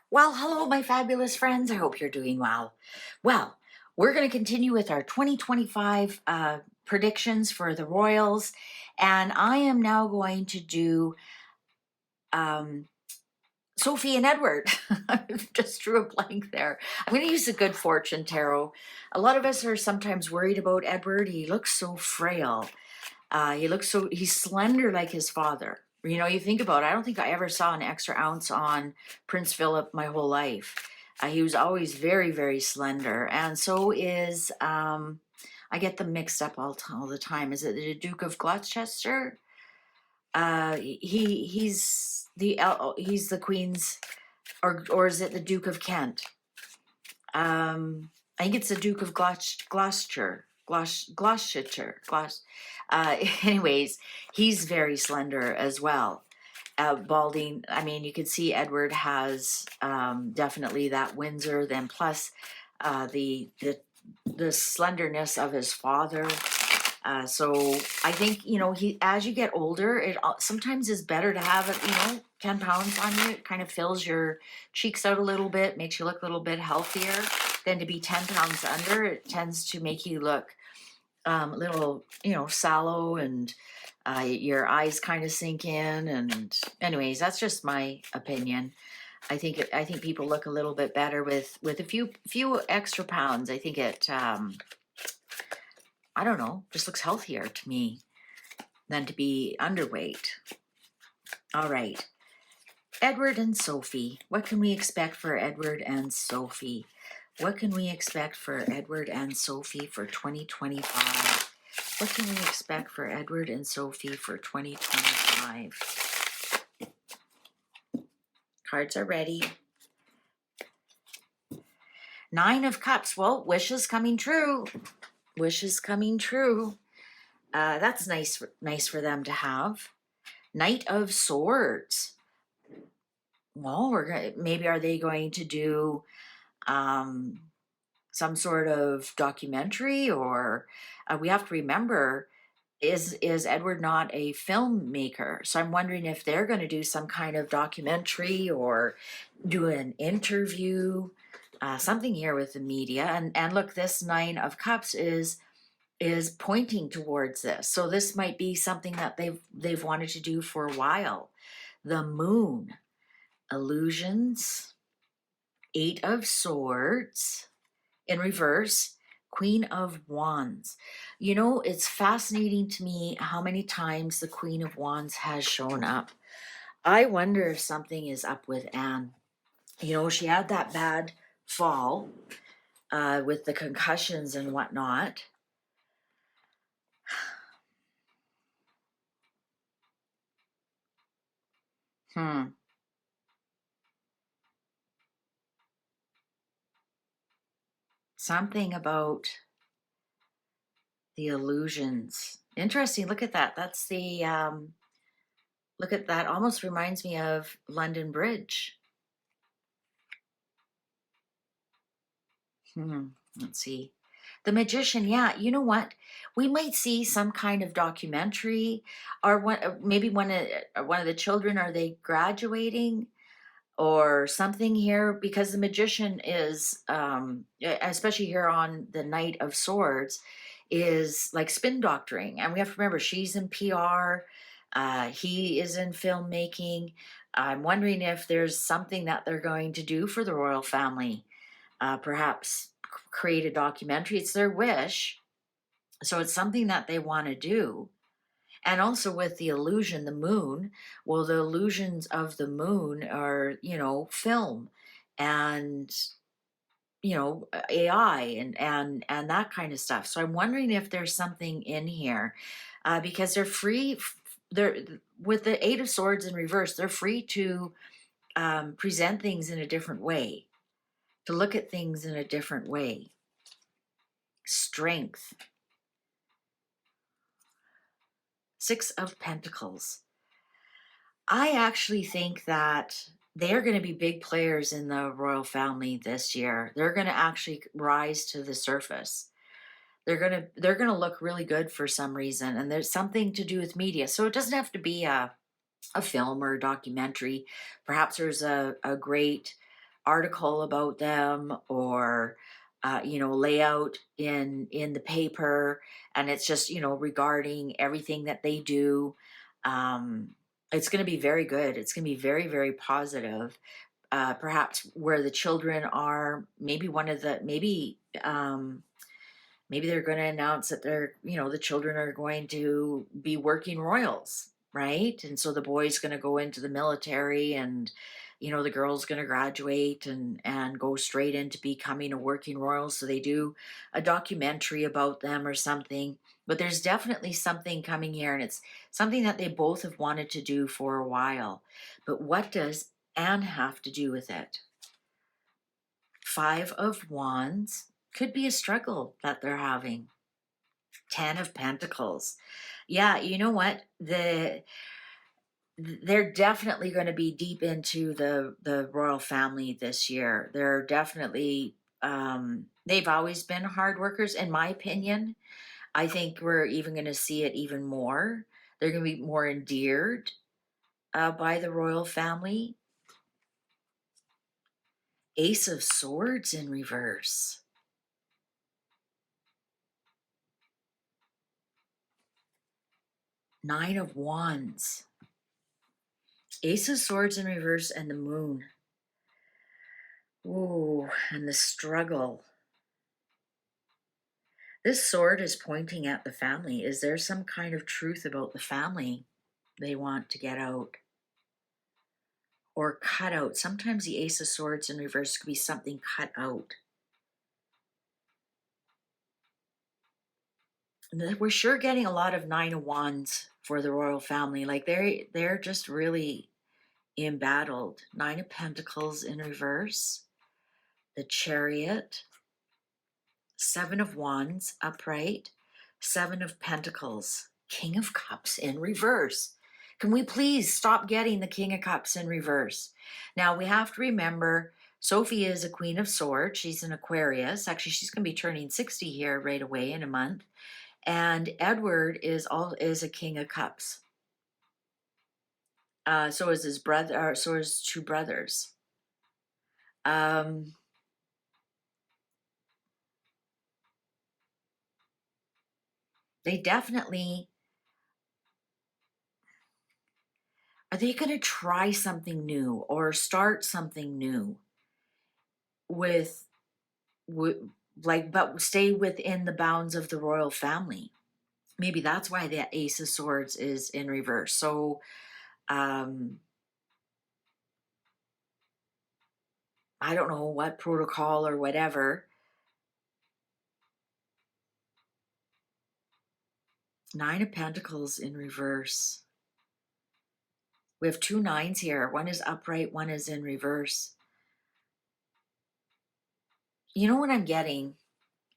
Well, hello, my fabulous friends. I hope you're doing well. Well, we're going to continue with our 2025 predictions for the Royals, and I am now going to do um, Sophie and Edward. I just drew a blank there. I'm going to use the Good Fortune Tarot. A lot of us are sometimes worried about Edward. He looks so frail. He's slender like his father. You know, you think about it, I don't think I ever saw an extra ounce on Prince Philip my whole life. He was always very, very slender. And so is, I get them mixed up all the time. Is it the Duke of Gloucester? He's the Queen's, or is it the Duke of Kent? I think it's the Duke of Gloucester. Anyways, he's very slender as well. Balding. I mean, you can see Edward has definitely that Windsor. Then plus the slenderness of his father. So I think, you know, as you get older, it sometimes is better to have it, 10 pounds on you. It kind of fills your cheeks out a little bit, makes you look a little bit healthier than to be 10 pounds under. It tends to make you look a little, sallow, and your eyes kind of sink in. And anyways, that's just my opinion. I think people look a little bit better with a few extra pounds. I think it, I don't know, just looks healthier to me than to be underweight. All right. Edward and Sophie. What can we expect for Edward and Sophie? What can we expect for Edward and Sophie for 2025? What can we expect for Edward and Sophie for 2025? Cards are ready. 9 of Cups. Well, wishes coming true. Wishes coming true. That's nice for them to have. Knight of Swords. Well, maybe are they going to do some sort of documentary, or we have to remember, is Edward not a filmmaker? So I'm wondering if they're going to do some kind of documentary or do an interview, something here with the media. And look, this 9 of Cups is pointing towards this. So this might be something that they've wanted to do for a while. The Moon, illusions, 8 of Swords in reverse, Queen of Wands. You know, it's fascinating to me how many times the Queen of Wands has shown up. I wonder if something is up with Anne. You know, she had that bad fall with the concussions and whatnot. Something about the illusions. Interesting. Look at that. That's the, look at that. Almost reminds me of London Bridge. Let's see. The Magician. Yeah, you know what? We might see some kind of documentary, or maybe one of the children. Are they graduating or something here? Because the Magician is, especially here on the Knight of Swords, is like spin doctoring, and we have to remember she's in PR. He is in filmmaking. I'm wondering if there's something that they're going to do for the royal family. Perhaps create a documentary. It's their wish, so it's something that they want to do. And also with the illusion, the moon, well, the illusions of the moon are, film and, AI and that kind of stuff. So I'm wondering if there's something in here, because they're free. They're with the 8 of Swords in reverse. They're free to present things in a different way, to look at things in a different way. Strength. 6 of Pentacles. I actually think that they're going to be big players in the royal family this year. They're going to actually rise to the surface. They're going to look really good for some reason, and there's something to do with media. So it doesn't have to be a film or a documentary. Perhaps there's a great article about them, or layout in the paper, and it's just regarding everything that they do. um it's going to be very good. It's going to be very, very positive. Perhaps where the children are, maybe one of the maybe they're going to announce that the children are going to be working royals, right? And so the boy's going to go into the military, and the girl's going to graduate and go straight into becoming a working royal. So they do a documentary about them or something. But there's definitely something coming here, and it's something that they both have wanted to do for a while. But what does Anne have to do with it? Five of Wands. Could be a struggle that they're having. 10 of Pentacles. Yeah, you know what? They're definitely going to be deep into the royal family this year. They're definitely they've always been hard workers, in my opinion. I think we're even going to see it even more. They're going to be more endeared by the royal family. Ace of Swords in reverse. Nine of Wands. Ace of Swords in reverse and the Moon. Ooh, and the struggle. This sword is pointing at the family. Is there some kind of truth about the family they want to get out? Or cut out? Sometimes the Ace of Swords in reverse could be something cut out. We're sure getting a lot of Nine of Wands for the royal family. Like they're just really embattled. Nine of Pentacles in reverse. The Chariot. Seven of Wands upright. Seven of Pentacles. King of Cups in reverse. Can we please stop getting the King of Cups in reverse? Now we have to remember Sophie is a Queen of Swords. She's an Aquarius. Actually, she's going to be turning 60 here right away in a month. And Edward is a King of Cups. So is his brother. So is two brothers. They definitely, are they going to try something new or start something new with but stay within the bounds of the royal family? Maybe that's why the Ace of Swords is in reverse. So I don't know what protocol or whatever. Nine of Pentacles in reverse. We have two nines here. One is upright, one is in reverse. You know what I'm getting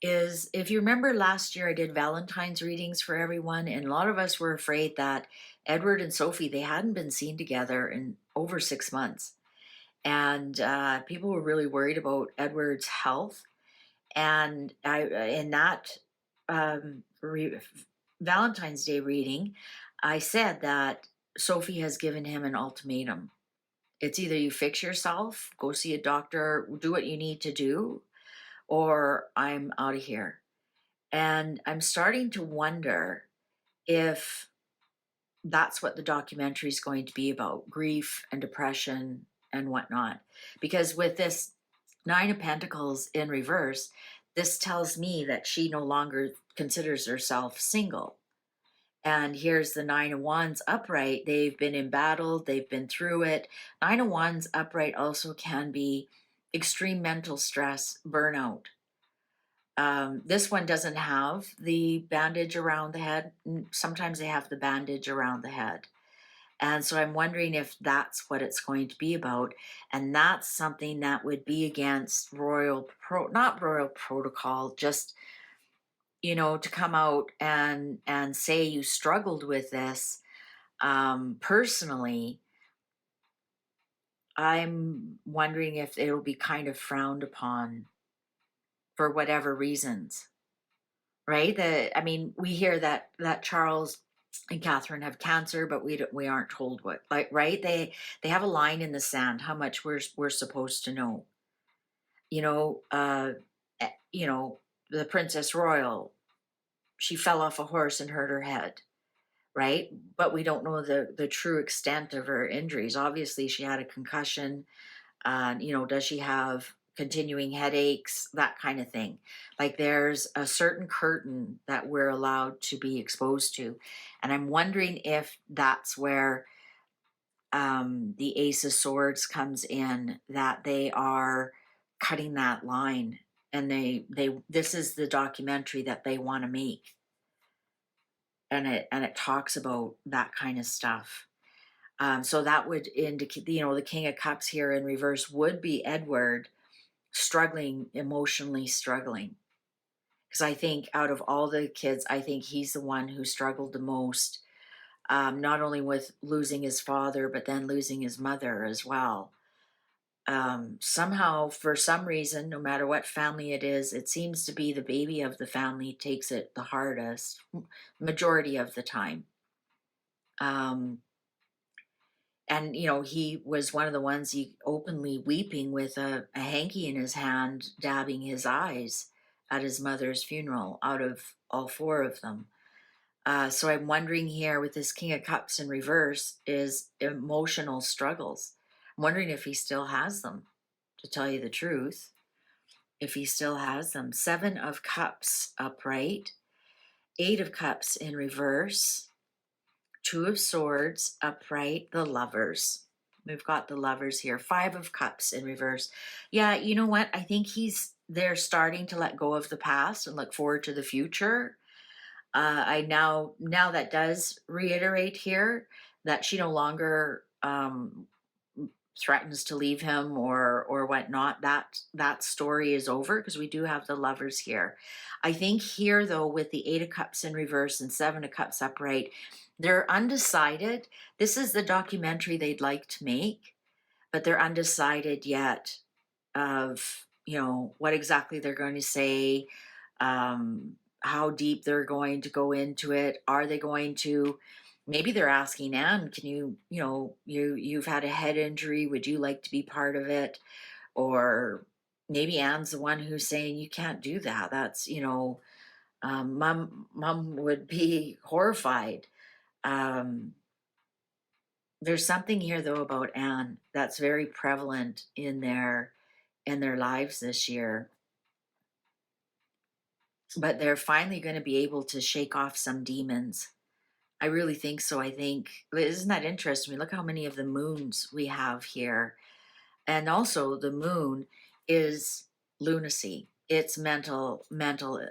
is, if you remember last year I did Valentine's readings for everyone, and a lot of us were afraid that Edward and Sophie, they hadn't been seen together in over 6 months. And people were really worried about Edward's health. And in that Valentine's Day reading, I said that Sophie has given him an ultimatum. It's either you fix yourself, go see a doctor, do what you need to do, or I'm out of here. And I'm starting to wonder if that's what the documentary is going to be about: grief and depression and whatnot. Because with this Nine of Pentacles in reverse, this tells me that she no longer considers herself single. And here's the Nine of Wands upright. They've been embattled, they've been through it. Nine of Wands upright also can be extreme mental stress, burnout. This one doesn't have the bandage around the head. Sometimes they have the bandage around the head. And so I'm wondering if that's what it's going to be about. And that's something that would be against not royal protocol, just, to come out and say you struggled with this. Personally, I'm wondering if it'll be kind of frowned upon for whatever reasons, right? We hear that Charles and Catherine have cancer, but we aren't told what, right? They have a line in the sand how much we're supposed to know. you know, you know, the Princess Royal, she fell off a horse and hurt her head, right? But we don't know the true extent of her injuries. Obviously, she had a concussion. You know, does she have continuing headaches? That kind of thing. Like there's a certain curtain that we're allowed to be exposed to, and I'm wondering if that's where the Ace of Swords comes in. That they are cutting that line, and they this is the documentary that they want to make, and it talks about that kind of stuff. So that would indicate, you know, the King of Cups here in reverse would be Edward struggling, emotionally struggling. Because I think out of all the kids, I think he's the one who struggled the most, not only with losing his father, but then losing his mother as well. Somehow, for some reason, no matter what family it is, it seems to be the baby of the family takes it the hardest, majority of the time. Um, and you know, he was one of the ones he openly weeping with a hanky in his hand, dabbing his eyes at his mother's funeral out of all four of them. So I'm wondering here with this King of Cups in reverse is emotional struggles. I'm wondering if he still has them, to tell you the truth, if he still has them. Seven of Cups upright, Eight of Cups in reverse, Two of Swords upright, the Lovers. We've got the Lovers here. Five of Cups in reverse. Yeah, you know what? I think they're starting to let go of the past and look forward to the future. I now that does reiterate here that she no longer threatens to leave him or whatnot. That story is over because we do have the Lovers here. I think here though, with the Eight of Cups in reverse and Seven of Cups upright, they're undecided. This is the documentary they'd like to make, but they're undecided yet of, you know, what exactly they're going to say, how deep they're going to go into it. Are they going to, maybe they're asking Anne, can you know, you've had a head injury, would you like to be part of it? Or maybe Anne's the one who's saying you can't do that. That's, you know, mom would be horrified. Um, there's something here though about Anne that's very prevalent in their lives this year. But they're finally going to be able to shake off some demons. I really think so. I think, isn't that interesting? Look how many of the moons we have here. And also the moon is lunacy. It's mental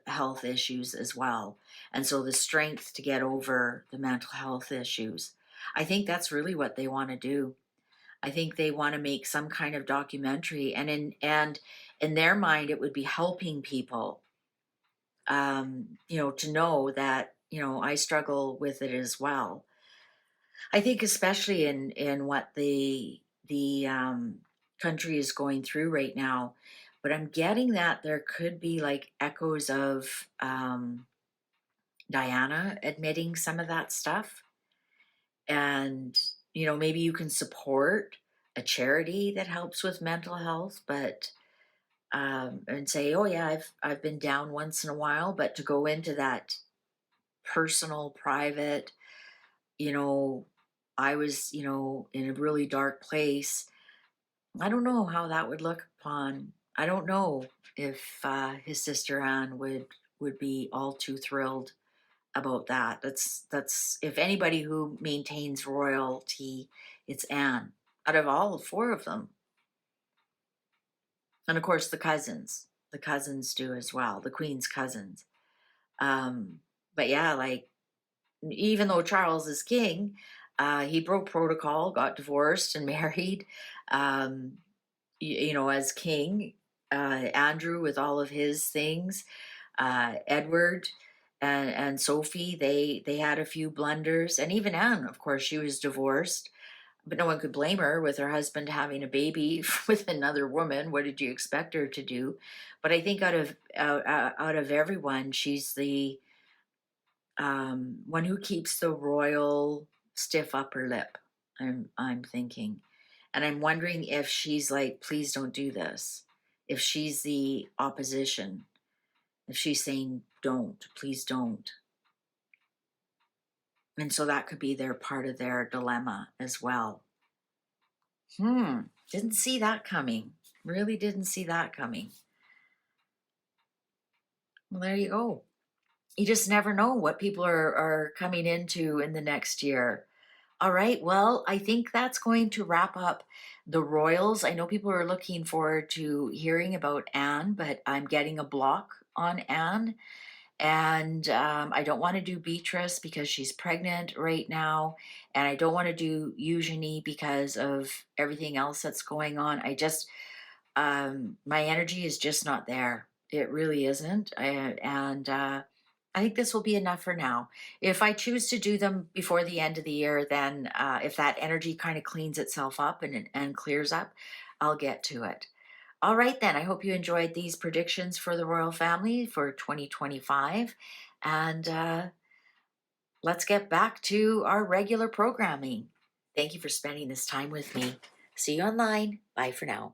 health issues as well. And so the strength to get over the mental health issues. I think that's really what they want to do. I think they want to make some kind of documentary, and in their mind it would be helping people, you know, to know that, you know, I struggle with it as well. I think especially in what the country is going through right now, but I'm getting that there could be like echoes of Diana admitting some of that stuff, and you know, maybe you can support a charity that helps with mental health, but and say, oh yeah, I've been down once in a while, but to go into that personal, private, you know, I was, you know, in a really dark place. I don't know how that would look upon. I don't know if his sister Anne would be all too thrilled about that. That's if anybody who maintains royalty, it's Anne. Out of all four of them, and of course the cousins do as well. The Queen's cousins. But yeah, like even though Charles is king, he broke protocol, got divorced and married. Um, you know, as king, Andrew with all of his things, Edward and Sophie, they had a few blunders, and even Anne, of course, she was divorced, but no one could blame her with her husband having a baby with another woman. What did you expect her to do? But I think out of everyone, she's the one who keeps the royal stiff upper lip. I'm thinking, and I'm wondering if she's like, please don't do this. if she's the opposition, if she's saying, don't, please don't. And so that could be their part of their dilemma as well. Didn't see that coming. Really didn't see that coming. Well, there you go. You just never know what people are coming into in the next year. All right, well, I think that's going to wrap up the royals. I know people are looking forward to hearing about Anne, but I'm getting a block on Anne. And I don't want to do Beatrice because she's pregnant right now. And I don't want to do Eugenie because of everything else that's going on. My energy is just not there. It really isn't. I think this will be enough for now. If I choose to do them before the end of the year, then if that energy kind of cleans itself up and clears up, I'll get to it. All right, then. I hope you enjoyed these predictions for the royal family for 2025. And let's get back to our regular programming. Thank you for spending this time with me. See you online. Bye for now.